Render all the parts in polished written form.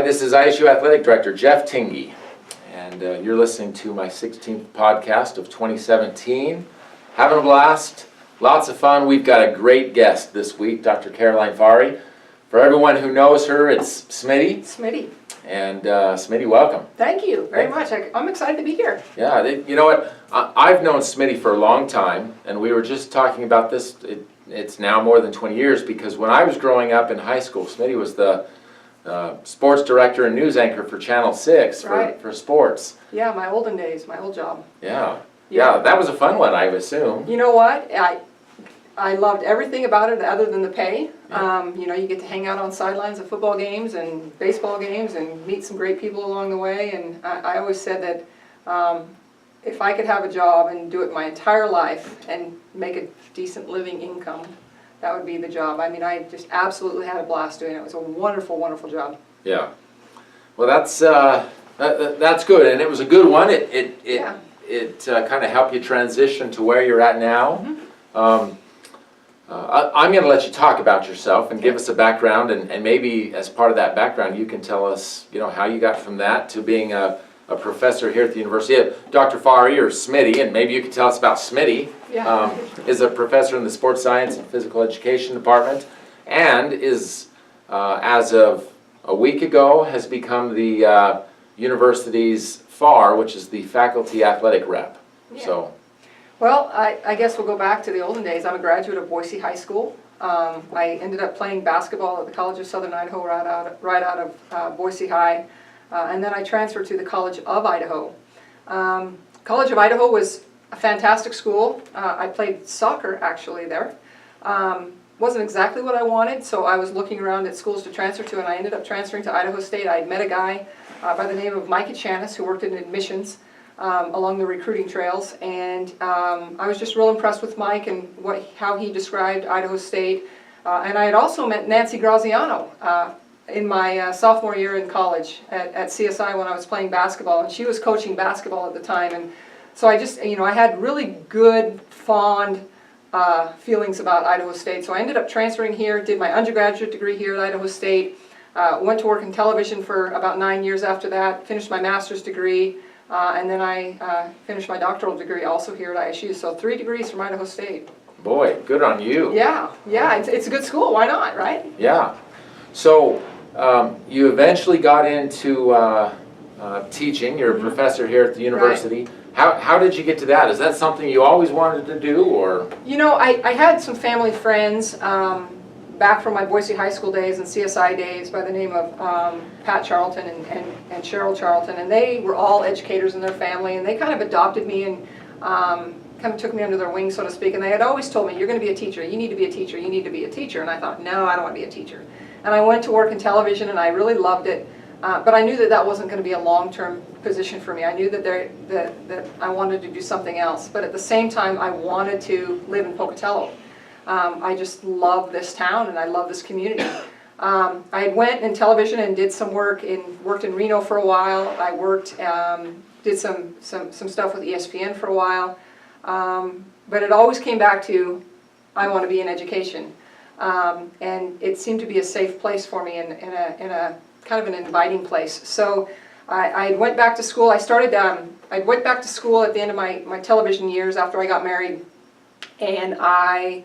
Hi, this is ISU Athletic Director Jeff Tingey, and you're listening to my 16th podcast of 2017. Having a blast, lots of fun. We've got a great guest this week, Dr. Caroline Faure. For everyone who knows her, it's Smitty. Smitty. And Smitty, welcome. Thank you very much. I'm excited to be here. Yeah, you know what? I've known Smitty for a long time, and we were just talking about this. It's now more than 20 years, because when I was growing up in high school, Smitty was the sports director and news anchor for Channel 6 for sports. Yeah, my olden days, my old job. Yeah, that was a fun one, I assume. You know what? I loved everything about it other than the pay. Yeah. You know, you get to hang out on sidelines of football games and baseball games and meet some great people along the way. And I always said that if I could have a job and do it my entire life and make a decent living income, that would be the job. I mean, I just absolutely had a blast doing it. It was a wonderful, wonderful job. Yeah. Well, that's good, and it was a good one. It kind of helped you transition to where you're at now. Mm-hmm. I'm going to let you talk about yourself and give us a background, and maybe as part of that background, you can tell us, you know, how you got from that to being a professor here at the University. Dr. Faure, or Smitty, and maybe you can tell us about Smitty, is a professor in the Sports Science and Physical Education Department, and is, as of a week ago, has become the university's Faure, which is the faculty athletic rep. Yeah. So. Well, I guess we'll go back to the olden days. I'm a graduate of Boise High School. I ended up playing basketball at the College of Southern Idaho right out of Boise High. And then I transferred to the College of Idaho. College of Idaho was a fantastic school. I played soccer actually there. Wasn't exactly what I wanted, so I was looking around at schools to transfer to, and I ended up transferring to Idaho State. I had met a guy by the name of Mike Chanis who worked in admissions along the recruiting trails, and I was just real impressed with Mike and how he described Idaho State. And I had also met Nancy Graziano in my sophomore year in college at CSI when I was playing basketball, and she was coaching basketball at the time. And so I just, you know, I had really good, fond feelings about Idaho State. So I ended up transferring here, did my undergraduate degree here at Idaho State, went to work in television for about 9 years after that, finished my master's degree, and then I finished my doctoral degree also here at ISU. So 3 degrees from Idaho State. Boy, good on you. Yeah, it's a good school. Why not, right? Yeah. So you eventually got into teaching. You're a professor here at the university. Right. How did you get to that? Is that something you always wanted to do, or? You know, I had some family friends back from my Boise High School days and CSI days by the name of Pat Charlton and Cheryl Charlton, and they were all educators in their family, and they kind of adopted me and kind of took me under their wing, so to speak. And they had always told me, you're going to be a teacher, you need to be a teacher, you need to be a teacher. And I thought, no, I don't want to be a teacher. And I went to work in television, and I really loved it. But I knew that wasn't going to be a long-term position for me. I knew that I wanted to do something else. But at the same time, I wanted to live in Pocatello. I just love this town, and I love this community. I went in television and did some worked in Reno for a while. I did some stuff with ESPN for a while. But it always came back to, I want to be in education. And it seemed to be a safe place for me in a kind of an inviting place. So I went back to school. I went back to school at the end of my television years after I got married, and I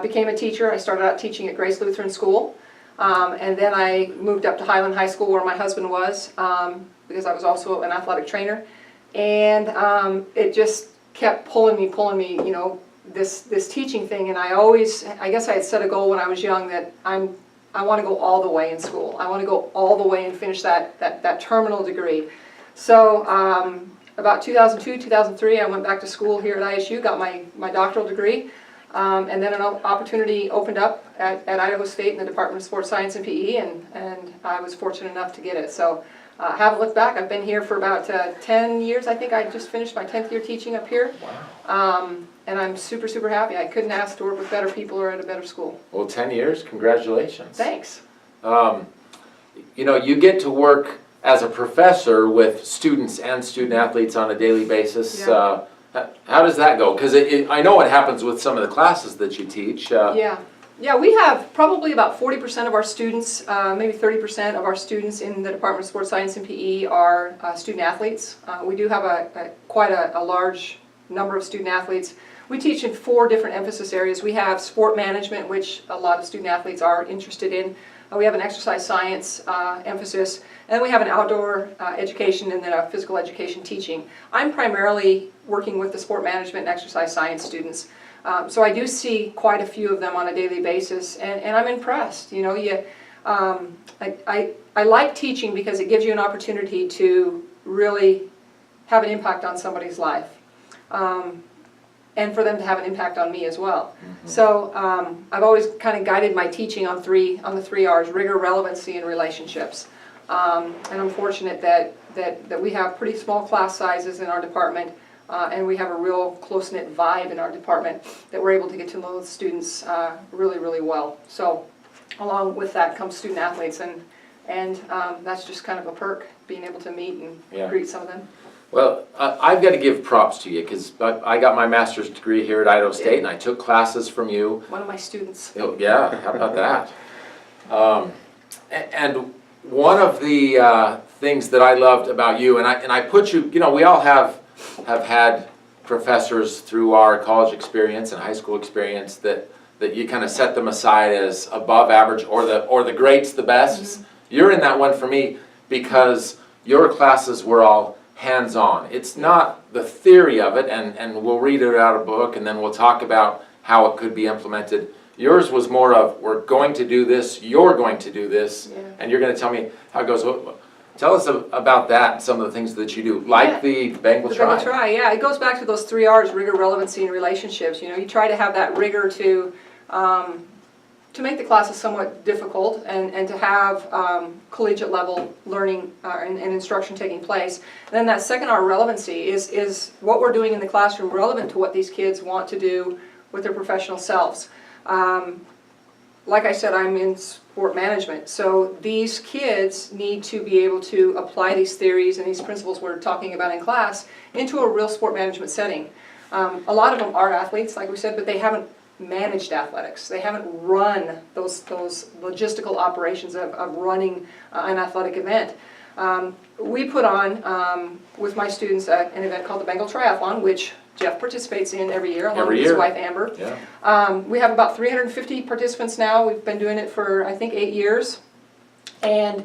became a teacher. I started out teaching at Grace Lutheran School, and then I moved up to Highland High School where my husband was, because I was also an athletic trainer, and it just kept pulling me, you know, this teaching thing. And I guess I had set a goal when I was young that I want to go all the way in school. I want to go all the way and finish that terminal degree. So about 2002, 2003, I went back to school here at ISU, got my doctoral degree, and then an opportunity opened up at Idaho State in the Department of Sports Science and PE, and I was fortunate enough to get it. So I haven't looked back. I've been here for about 10 years. I think I just finished my 10th year teaching up here. Wow. And I'm super, super happy. I couldn't ask to work with better people or at a better school. Well, 10 years, congratulations. Thanks. You know, you get to work as a professor with students and student athletes on a daily basis. Yeah. How does that go? Because I know what happens with some of the classes that you teach. Yeah. Yeah, we have probably about 40% of our students, maybe 30% of our students in the Department of Sports Science and PE are student athletes. We do have quite a large number of student athletes. We teach in 4 different emphasis areas. We have sport management, which a lot of student athletes are interested in. We have an exercise science emphasis, and then we have an outdoor education and then a physical education teaching. I'm primarily working with the sport management and exercise science students. So I do see quite a few of them on a daily basis, and I'm impressed. You know, I like teaching because it gives you an opportunity to really have an impact on somebody's life, and for them to have an impact on me as well. Mm-hmm. So I've always kind of guided my teaching on the 3 R's: rigor, relevancy, and relationships. And I'm fortunate that we have pretty small class sizes in our department. And we have a real close-knit vibe in our department that we're able to get to know the students really, really well. So along with that comes student athletes, and that's just kind of a perk, being able to meet and greet some of them. Well, I've got to give props to you because I got my master's degree here at Idaho State, and I took classes from you. One of my students. Oh, yeah, how about that? And one of the things that I loved about you, and I put you, you know, we all have had professors through our college experience and high school experience that you kind of set them aside as above average or the greats, the bests. Mm-hmm. You're in that one for me because your classes were all hands-on. It's not the theory of it, and we'll read it out of a book and then we'll talk about how it could be implemented. Yours was more of, we're going to do this, you're going to do this, and you're going to tell me how it goes. Tell us about that, some of the things that you do, like the Bengal Try. Bengal Try, yeah. It goes back to those 3 R's: rigor, relevancy, and relationships. You know, you try to have that rigor to make the classes somewhat difficult and to have collegiate level learning and instruction taking place. And then that second R, relevancy, is what we're doing in the classroom relevant to what these kids want to do with their professional selves. Like I said, I'm in sport management, so these kids need to be able to apply these theories and these principles we're talking about in class into a real sport management setting. A lot of them are athletes, like we said, but they haven't managed athletics. They haven't run those logistical operations of running an athletic event. We put on, with my students, an event called the Bengal Triathlon, which Jeff participates in every year, along with his wife Amber. Yeah. We have about 350 participants now. We've been doing it for, I think, 8 years. And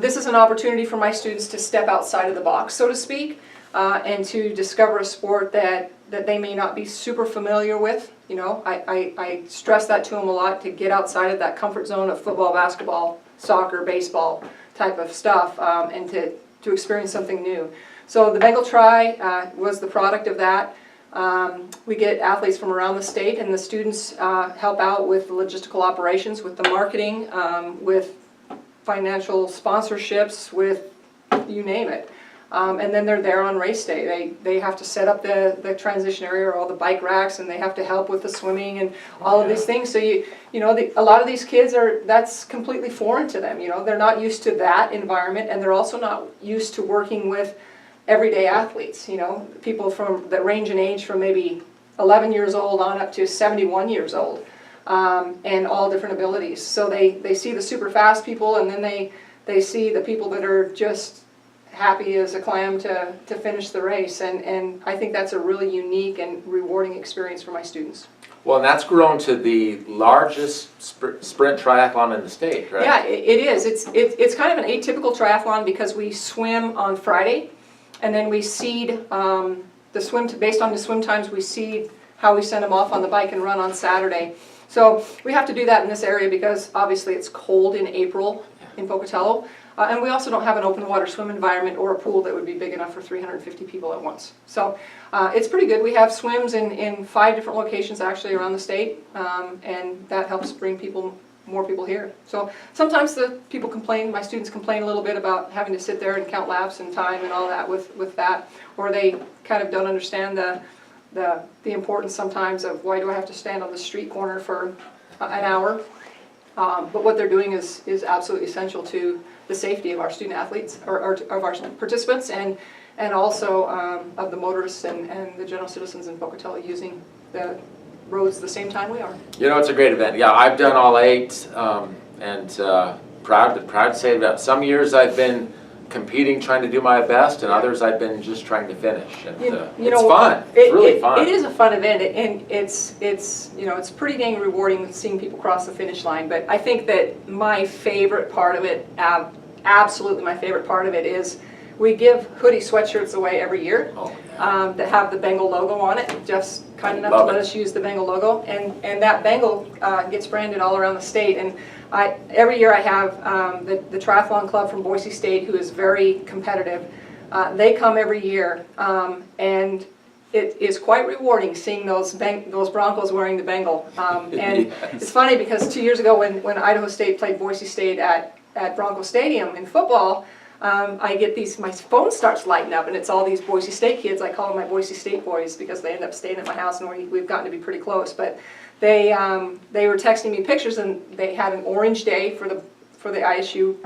this is an opportunity for my students to step outside of the box, so to speak, and to discover a sport that they may not be super familiar with. You know, I stress that to them a lot, to get outside of that comfort zone of football, basketball, soccer, baseball type of stuff, and to experience something new. So the Bengal Try was the product of that. We get athletes from around the state, and the students help out with the logistical operations, with the marketing, with financial sponsorships, with you name it. And then they're there on race day. They have to set up the transition area or all the bike racks, and they have to help with the swimming and all of these things. So you know, a lot of these kids that's completely foreign to them. You know, they're not used to that environment, and they're also not used to working with everyday athletes. You know, people that range in age from maybe 11 years old on up to 71 years old, and all different abilities. So they see the super fast people, and then they see the people that are just happy as a clam to finish the race, and I think that's a really unique and rewarding experience for my students. Well, and that's grown to the largest sprint triathlon in the state, right? Yeah, it is. It's kind of an atypical triathlon because we swim on Friday, and then we seed the swim based on the swim times. We seed how we send them off on the bike and run on Saturday. So we have to do that in this area because obviously it's cold in April in Pocatello. And we also don't have an open water swim environment or a pool that would be big enough for 350 people at once. So it's pretty good. We have swims in 5 different locations actually around the state, and that helps bring more people here. So sometimes my students complain a little bit about having to sit there and count laps and time and all that with that, or they kind of don't understand the importance sometimes of why do I have to stand on the street corner for an hour. But what they're doing is absolutely essential to the safety of our student athletes, or of our participants, and also of the motorists and the general citizens in Pocatello using the roads the same time we are. You know, it's a great event. Yeah, I've done all 8, and proud to say that some years I've been competing, trying to do my best, and others I've been just trying to finish. And it's fun. It's really fun. It is a fun event, and it's you know, it's pretty dang rewarding seeing people cross the finish line. But I think that my favorite part of it, absolutely my favorite part of it, is we give hoodie sweatshirts away every year that have the Bengal logo on it. Jeff's kind enough to let us use the Bengal logo, and that Bengal gets branded all around the state. And every year I have the triathlon club from Boise State, who is very competitive. They come every year, and it is quite rewarding seeing those Broncos wearing the Bengal. And it's funny because 2 years ago when Idaho State played Boise State at Bronco Stadium in football, I get my phone starts lighting up, and it's all these Boise State kids. I call them my Boise State boys because they end up staying at my house, and we've gotten to be pretty close. But they were texting me pictures, and they had an orange day for the ISU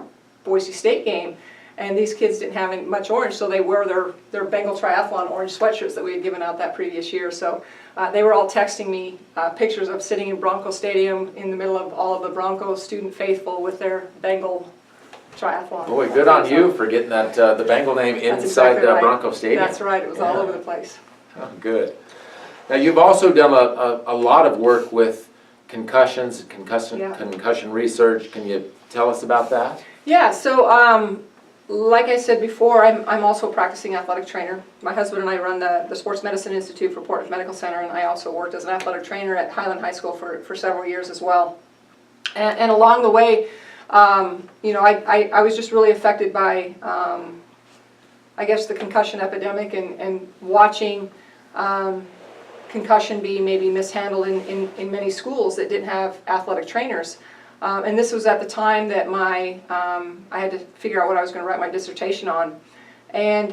Boise State game, and these kids didn't have much orange, so they wear their Bengal Triathlon orange sweatshirts that we had given out that previous year. So they were all texting me pictures of sitting in Bronco Stadium in the middle of all of the Bronco student faithful with their Bengal Triathlon. Boy, good on you for getting that the Bengal name inside the Bronco Stadium. That's right. It was all over the place. Oh, good. Now you've also done a lot of work with concussions, concussion research. Can you tell us about that? Yeah. So like I said before, I'm also a practicing athletic trainer. My husband and I run the Sports Medicine Institute for Portage Medical Center, and I also worked as an athletic trainer at Highland High School for several years as well. And along the way, you know, I was just really affected by, I guess, the concussion epidemic and watching concussion be maybe mishandled in many schools that didn't have athletic trainers. And this was at the time that I had to figure out what I was going to write my dissertation on. And,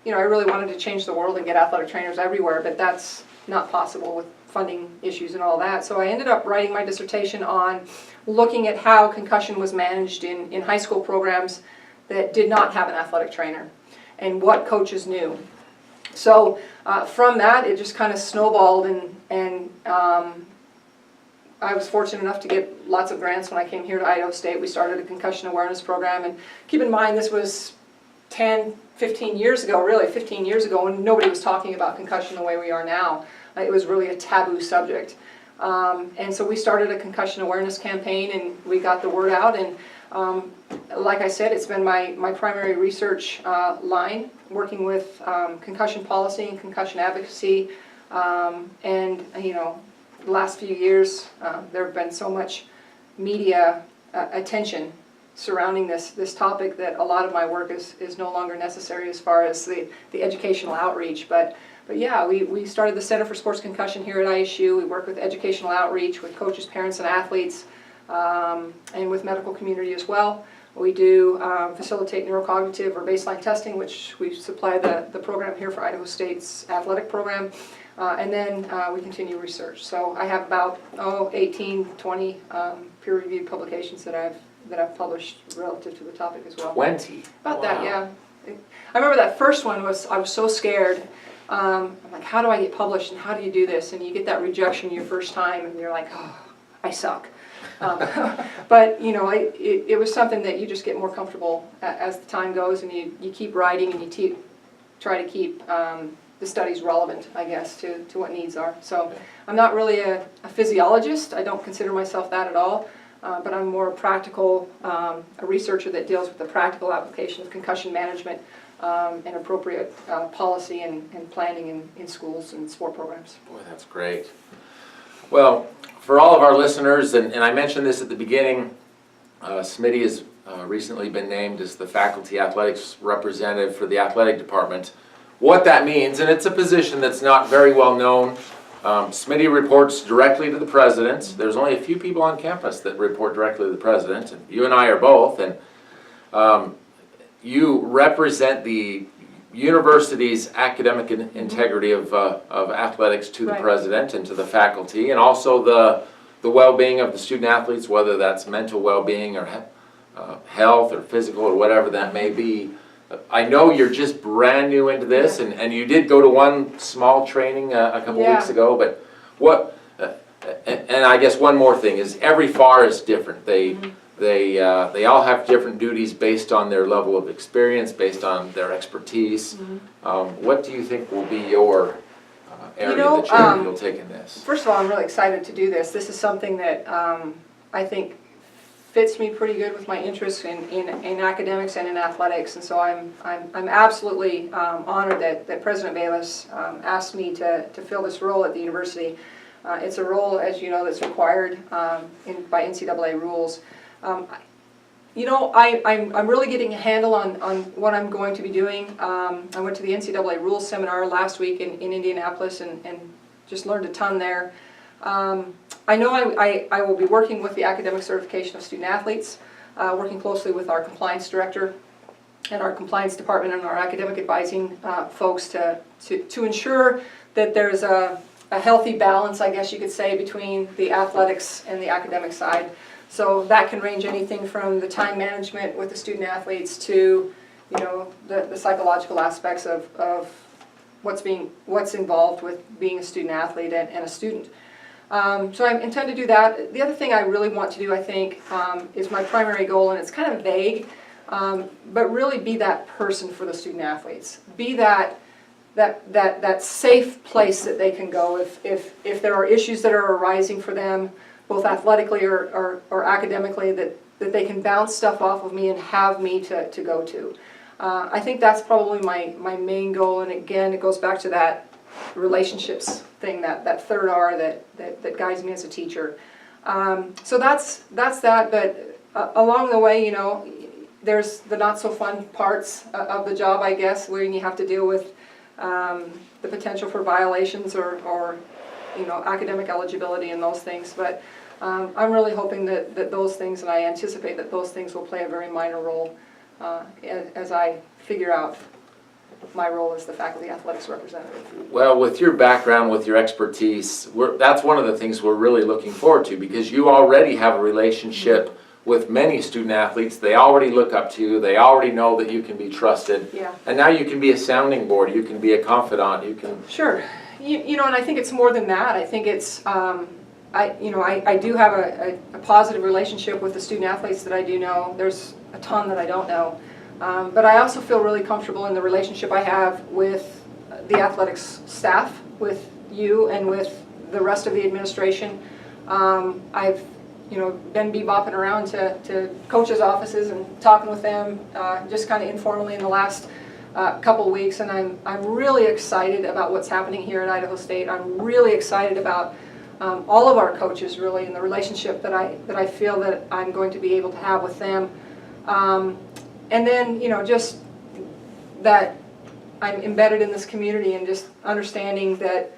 you know, I really wanted to change the world and get athletic trainers everywhere, but that's not possible with funding issues and all that. So I ended up writing my dissertation on looking at how concussion was managed in high school programs that did not have an athletic trainer and what coaches knew. So from that, it just kind of snowballed, and I was fortunate enough to get lots of grants when I came here to Idaho State. We started a concussion awareness program, and keep in mind this was 15 years ago, really 15 years ago, when nobody was talking about concussion the way we are now. It was really a taboo subject. And so we started a concussion awareness campaign, and we got the word out. And like I said, it's been my primary research line, working with concussion policy and concussion advocacy. And, you know, the last few years, there have been so much media attention surrounding this topic that a lot of my work is no longer necessary as far as the educational outreach. But yeah, we started the Center for Sports Concussion here at ISU. We work with educational outreach with coaches, parents, and athletes, and with medical community as well. We do facilitate neurocognitive or baseline testing, which we supply the program here for Idaho State's athletic program. And then we continue research. So I have about 18, 20 peer-reviewed publications that I've published relative to the topic as well. 20? About that, yeah. I remember that first one I was so scared. I'm like, how do I get published and how do you do this? And you get that rejection your first time and you're like, oh, I suck. But you know, it was something that you just get more comfortable as the time goes, and you keep writing and you try to keep the studies relevant, I guess, to what needs are. So I'm not really a physiologist. I don't consider myself that at all. But I'm more a practical, a researcher that deals with the practical application of concussion management and appropriate policy and planning in schools and sport programs. Boy, that's great. Well, for all of our listeners, and I mentioned this at the beginning, Smitty has recently been named as the faculty athletics representative for the athletic department. What that means, and it's a position that's not very well known. Smitty reports directly to the president. There's only a few people on campus that report directly to the president, and you and I are both. And you represent the university's academic integrity of athletics to the president and to the faculty, and also the well-being of the student athletes, whether that's mental well-being or health or physical or whatever that may be. I know you're just brand new into this, and you did go to one small training a couple weeks ago, but What, and I guess one more thing is every Faure is different. They all have different duties based on their level of experience, based on their expertise. What do you think will be your area that you'll take in this? First of all, I'm really excited to do this. This is something that I think fits me pretty good with my interests in academics and in athletics, and so I'm absolutely honored that President Bayless asked me to fill this role at the university. It's a role, as you know, that's required by NCAA rules. You know, I'm really getting a handle on what I'm going to be doing. I went to the NCAA rules seminar last week in Indianapolis and just learned a ton there. I know I will be working with the academic certification of student athletes, working closely with our compliance director and our compliance department and our academic advising folks to ensure that there's a healthy balance, I guess you could say, between the athletics and the academic side. So that can range anything from the time management with the student athletes to, you know, the psychological aspects of what's involved with being a student athlete and a student. So I intend to do that. The other thing I really want to do, I think, is my primary goal, and it's kind of vague, but really be that person for the student athletes. Be that safe place that they can go if there are issues that are arising for them, both athletically or academically, that they can bounce stuff off of me and have me to go to. I think that's probably my main goal, and again, it goes back to that relationships thing, that third R that guides me as a teacher. So that's that, but along the way, you know, there's the not so fun parts of the job, I guess, where you have to deal with the potential for violations or you know, academic eligibility and those things. But I'm really hoping that those things, and I anticipate that those things will play a very minor role as I figure out my role as the faculty athletics representative. Well, with your background, with your expertise, that's one of the things we're really looking forward to, because you already have a relationship with many student athletes. They already look up to you. They already know that you can be trusted. Yeah. And now you can be a sounding board. You can be a confidant. You can. Sure. You know, and I think it's more than that. I think it's, I do have a positive relationship with the student athletes that I do know. There's a ton that I don't know. But I also feel really comfortable in the relationship I have with the athletics staff, with you, and with the rest of the administration. I've, you know, been bebopping around to coaches' offices and talking with them just kind of informally in the last couple weeks, and I'm really excited about what's happening here at Idaho State. I'm really excited about all of our coaches, really, and the relationship that I feel that I'm going to be able to have with them. And then, you know, just that I'm embedded in this community and just understanding that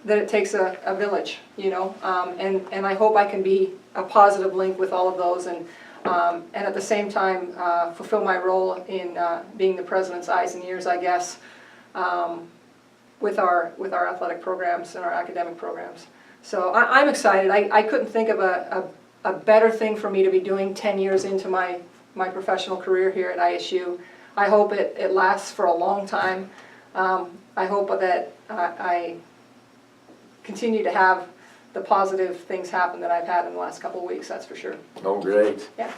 that it takes a village, you know, and I hope I can be a positive link with all of those, and at the same time fulfill my role in being the president's eyes and ears, I guess, with our athletic programs and our academic programs. So I'm excited. I couldn't think of a better thing for me to be doing 10 years into my professional career here at ISU. I hope it lasts for a long time. I hope that I continue to have the positive things happen that I've had in the last couple of weeks, that's for sure. Oh, great. Yeah.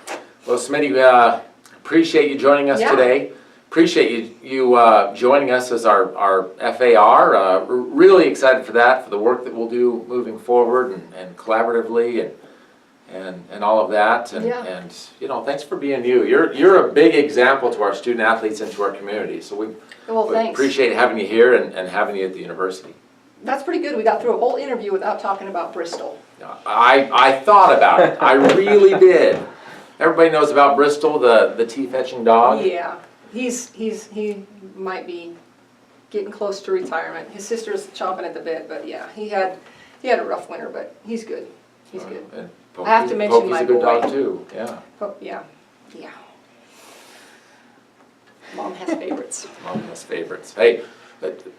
Well, Smitty, appreciate you joining us today. Appreciate you joining us as our FAR. We're really excited for that, for the work that we'll do moving forward and collaboratively and all of that. And you know, thanks for being you. You're a big example to our student athletes and to our community. So we appreciate having you here and having you at the university. That's pretty good. We got through a whole interview without talking about Bristol. I thought about it. I really did. Everybody knows about Bristol, the tea-fetching dog. Yeah, he might be getting close to retirement. His sister's chomping at the bit, but yeah, he had a rough winter, but he's good. He's good. I have to mention my boy. Pokey's a good dog too. Yeah. Yeah. Mom has favorites. Mom has favorites. Hey,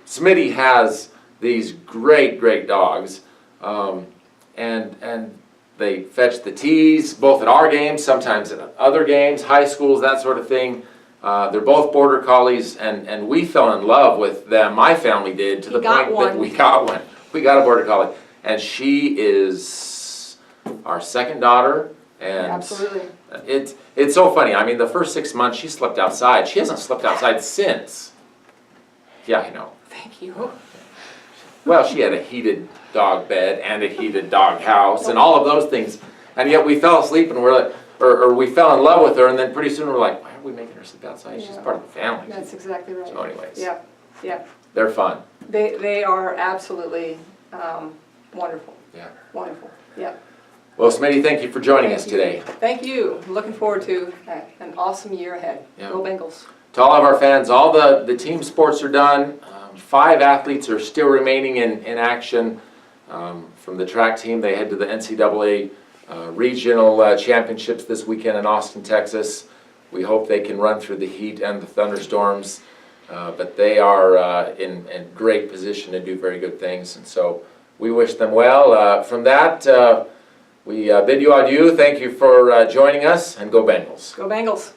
Smitty has these great dogs, and they fetch the teas both at our games, sometimes at other games, high schools, that sort of thing. They're both Border Collies, and we fell in love with them. My family did, to the point that we got one. We got a Border Collie. And she is our second daughter. And Absolutely. it's so funny. I mean, the first 6 months she slept outside. She hasn't slept outside since. Yeah, I know. Thank you. Well, she had a heated dog bed and a heated dog house and all of those things. And yet we fell asleep and we're like, or we fell in love with her, and then pretty soon we're like, why are we making her sleep outside? She's part of the family. That's exactly right. So anyways. Yeah, yeah. They're fun. They are absolutely wonderful. Yeah. Wonderful, yeah. Well, Smitty, thank you for joining us today. Thank you. Looking forward to an awesome year ahead. Yeah. Go Bengals. To all of our fans, all the team sports are done. 5 athletes are still remaining in action. From the track team, they head to the NCAA regional championships this weekend in Austin, Texas. We hope they can run through the heat and the thunderstorms, but they are in great position to do very good things, and so we wish them well. From that, we bid you adieu. Thank you for joining us, and go Bengals. Go Bengals.